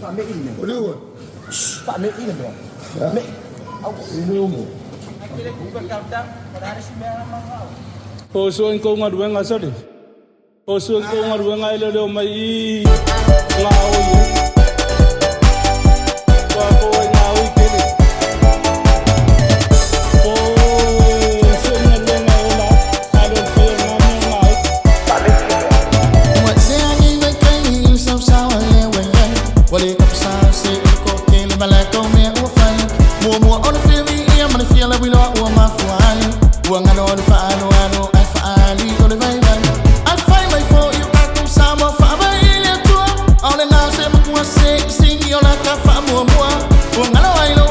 FAAMEI le mea. O le ua. FAAMEI le mea. Me. Au le umo. Aquele buka kauta, para si mea mangau. O so en ko ngaruenga sori. O so en ko ngaruenga ile le mai ngau ye. Wa ko ngau kele. O so ngaruenga ola, alo ko ngau. What say I need when can you some sour when well it comes out say ko kele malako me o fai. Mo on the feel me I'm gonna feel like we don't want my fly. Wanga no the fano ano I finally go the vai vai. I find my phone you got to some of FAAMEI le tua. All the now say mo say sing you like a famo mo. Wanga no I know